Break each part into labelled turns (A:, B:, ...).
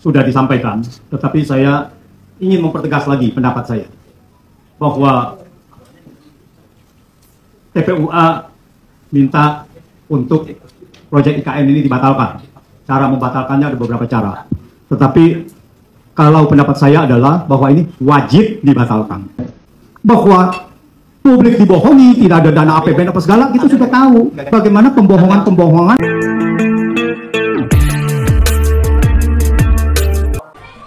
A: sudah disampaikan, tetapi saya ingin mempertegas lagi pendapat saya bahwa TPUA minta untuk proyek IKN ini dibatalkan. Cara membatalkannya ada beberapa cara, tetapi kalau pendapat saya adalah bahwa ini wajib dibatalkan. Bahwa publik dibohongi, tidak ada dana APBN apa segala, kita sudah tahu bagaimana pembohongan-pembohongan.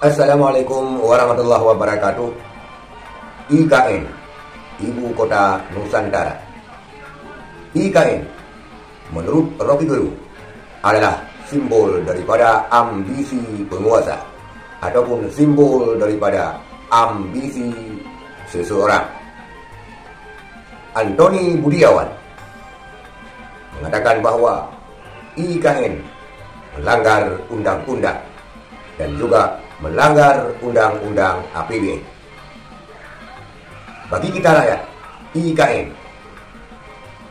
B: Assalamualaikum warahmatullahi wabarakatuh. IKN, Ibu Kota Nusantara. IKN, menurut Rocky Gerung, adalah simbol daripada ambisi penguasa ataupun simbol daripada ambisi seseorang. Antoni Budiawan mengatakan bahwa IKN melanggar undang-undang dan juga melanggar undang-undang APBN. Bagi kita rakyat, IKN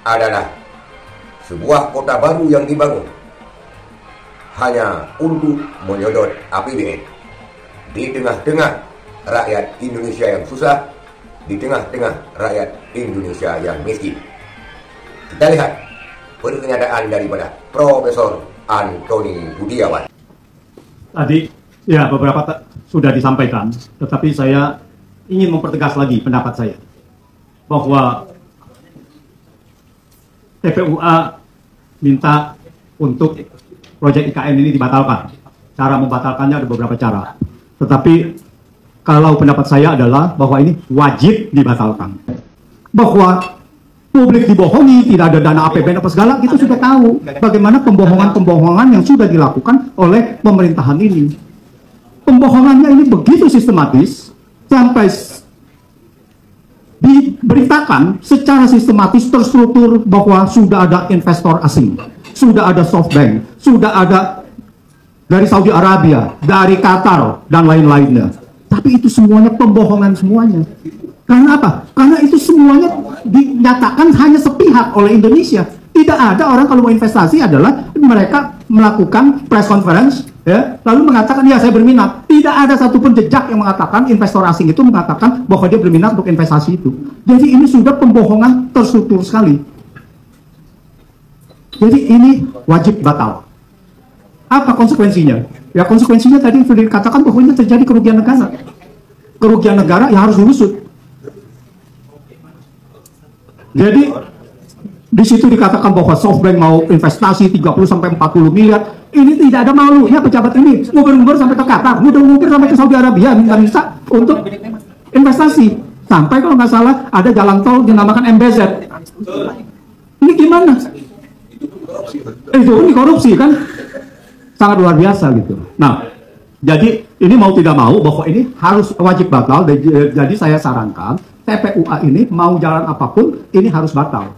B: adalah sebuah kota baru yang dibangun hanya untuk menyodot APBN di tengah-tengah rakyat Indonesia yang susah, di tengah-tengah rakyat Indonesia yang miskin. Kita lihat pernyataan daripada Profesor Antoni Budiawan.
A: Tadi ya beberapa sudah disampaikan, tetapi saya ingin mempertegas lagi pendapat saya bahwa TPUA minta untuk proyek IKN ini dibatalkan. Cara membatalkannya ada beberapa cara, tetapi kalau pendapat saya adalah bahwa ini wajib dibatalkan. Bahwa publik dibohongi, tidak ada dana APBN apa segala, kita sudah tahu bagaimana pembohongan-pembohongan yang sudah dilakukan oleh pemerintahan ini. Pembohongannya ini begitu sistematis sampai diberitakan secara sistematis terstruktur bahwa sudah ada investor asing, sudah ada SoftBank, sudah ada dari Saudi Arabia, dari Qatar dan lain-lainnya. Tapi itu semuanya pembohongan semuanya. Karena apa? Karena itu semuanya dinyatakan hanya sepihak oleh Indonesia. Tidak ada orang kalau mau investasi adalah mereka melakukan press conference, ya, lalu mengatakan ya saya berminat. Tidak ada satupun jejak yang mengatakan investor asing itu mengatakan bahwa dia berminat untuk investasi itu. Jadi ini sudah pembohongan terstruktur sekali. Jadi ini wajib batal. Apa konsekuensinya? Ya konsekuensinya tadi sudah dikatakan bahwa ini terjadi kerugian negara. Kerugian negara yang harus diusut. Jadi di situ dikatakan bahwa SoftBank mau investasi 30-40 miliar. Ini tidak ada malunya pejabat ini. Nguber-nguber sampai ke Qatar, nguber-nguber sampai ke Saudi Arabia, minta untuk investasi. Sampai kalau nggak salah ada jalan tol dinamakan MBZ. Ini gimana? Ini korupsi kan? Sangat luar biasa gitu. Nah, jadi ini mau tidak mau bahwa ini harus wajib batal. Jadi saya sarankan TPUA ini mau jalan apapun ini harus batal.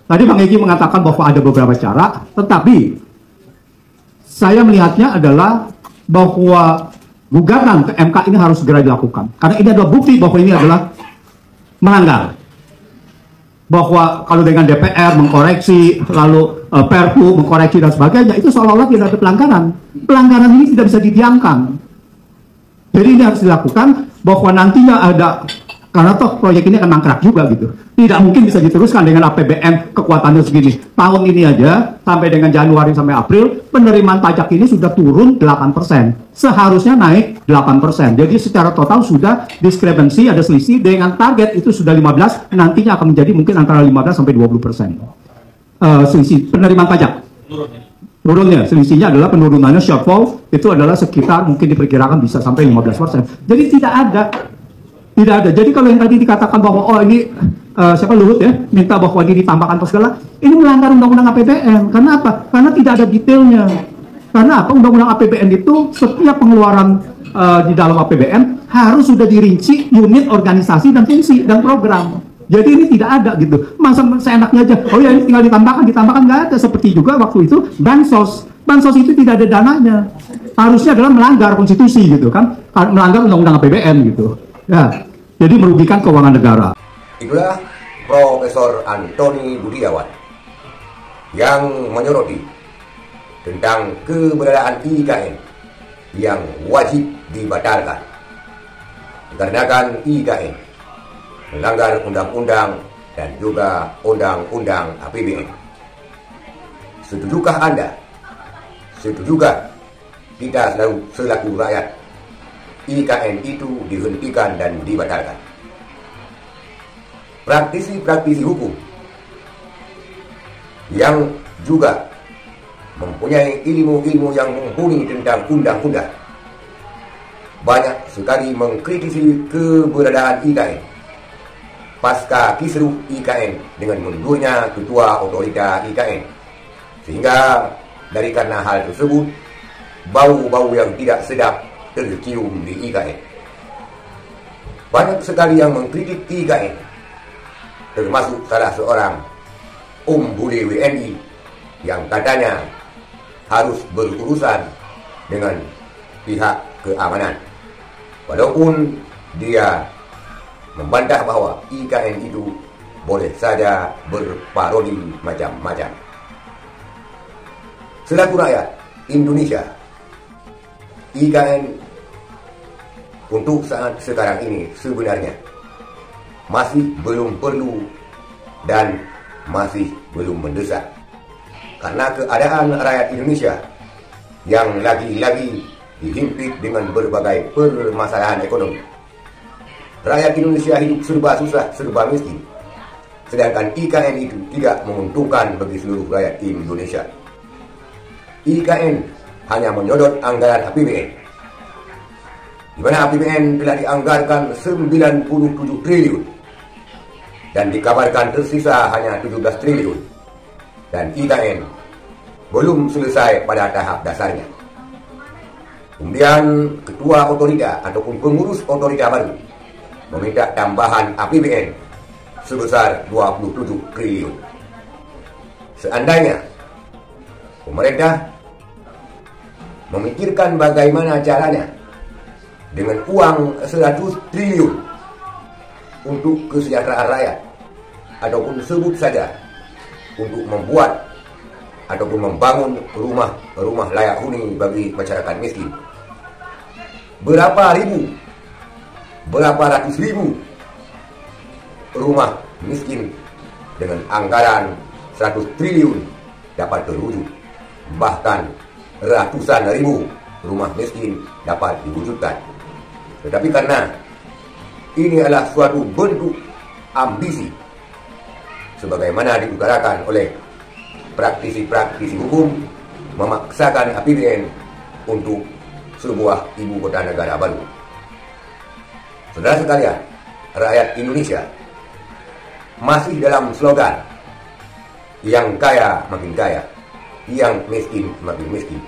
A: Tadi Bang Egy mengatakan bahwa ada beberapa cara, tetapi saya melihatnya adalah bahwa gugatan ke MK ini harus segera dilakukan. Karena ini adalah bukti bahwa ini adalah melanggar. Bahwa kalau dengan DPR mengkoreksi, lalu Perpu mengkoreksi dan sebagainya, itu seolah-olah tidak ada pelanggaran. Pelanggaran ini tidak bisa didiamkan. Jadi ini harus dilakukan bahwa nantinya ada, karena toh proyek ini akan mangkrak juga gitu. Tidak mungkin bisa diteruskan dengan APBN kekuatannya segini. Tahun ini aja, sampai dengan Januari sampai April, penerimaan pajak ini sudah turun 8%. Seharusnya naik 8%. Jadi secara total sudah diskrepensi, ada selisih. Dengan target itu sudah 15, nantinya akan menjadi mungkin antara 15 sampai 20%. Selisih penerimaan pajak. Turunnya, selisihnya adalah penurunannya shortfall, itu adalah sekitar mungkin diperkirakan bisa sampai 15%. Jadi tidak ada. Tidak ada. Jadi kalau yang tadi dikatakan bahwa oh ini siapa Luhut ya minta bahwa ini ditambahkan atau segala, ini melanggar undang-undang APBN. Karena apa? Karena tidak ada detailnya. Karena apa? Undang-undang APBN itu setiap pengeluaran di dalam APBN harus sudah dirinci unit organisasi dan fungsi dan program. Jadi ini tidak ada gitu. Masa seenaknya aja. Oh ya ini tinggal ditambahkan nggak ada. Seperti juga waktu itu bansos. Bansos itu tidak ada dananya. Harusnya adalah melanggar konstitusi gitu kan. Melanggar undang-undang APBN gitu. Ya, jadi merugikan keuangan negara.
B: Itulah Profesor Antoni Budiawan yang menyoroti tentang keberadaan IKN yang wajib dibatalkan. Dikarenakan IKN melanggar undang-undang dan juga undang-undang APBN. Setujukah Anda? Setujukah kita selaku rakyat IKN itu dihentikan dan dibatalkan? Praktisi-praktisi hukum yang juga mempunyai ilmu-ilmu yang mumpuni tentang undang-undang banyak sekali mengkritisi keberadaan IKN pasca kisruh IKN dengan mundurnya ketua otorita IKN, sehingga dari karena hal tersebut bau-bau yang tidak sedap tercium di IKN. Banyak sekali yang mengkritik IKN, termasuk salah seorang bule WNI yang katanya harus berurusan dengan pihak keamanan, walaupun dia membantah bahwa IKN itu boleh saja berparodi macam-macam. Selaku rakyat Indonesia, IKN untuk saat sekarang ini sebenarnya masih belum perlu dan masih belum mendesak, karena keadaan rakyat Indonesia yang lagi-lagi dihimpit dengan berbagai permasalahan ekonomi. Rakyat Indonesia hidup serba susah, serba miskin, sedangkan IKN itu tidak menguntungkan bagi seluruh rakyat Indonesia. IKN hanya menyodot anggaran APBN, di mana APBN telah dianggarkan 97 triliun dan dikabarkan tersisa hanya 17 triliun, dan IKN belum selesai pada tahap dasarnya. Kemudian ketua otorita ataupun pengurus otorita baru meminta tambahan APBN sebesar 27 triliun. Seandainya pemerintah memikirkan bagaimana caranya dengan uang 100 triliun untuk kesejahteraan rakyat, ataupun sebut saja untuk membuat ataupun membangun rumah layak huni bagi masyarakat miskin, berapa ratus ribu rumah miskin dengan anggaran 100 triliun dapat terwujud, bahkan ratusan ribu rumah miskin dapat diwujudkan. Tetapi karena ini adalah suatu bentuk ambisi, sebagaimana diutarakan oleh praktisi-praktisi hukum, memaksakan APBN untuk sebuah ibu kota negara baru. Saudara sekalian, rakyat Indonesia masih dalam slogan yang kaya makin kaya, yang miskin makin miskin.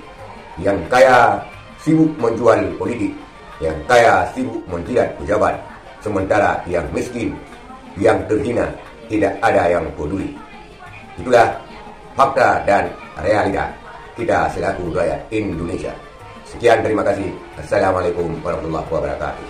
B: Yang kaya sibuk menjual politik, yang kaya sibuk menjilat pejabat, sementara yang miskin, yang terhina tidak ada yang peduli. Itulah fakta dan realita kita selaku rakyat Indonesia. Sekian, terima kasih. Assalamualaikum warahmatullahi wabarakatuh.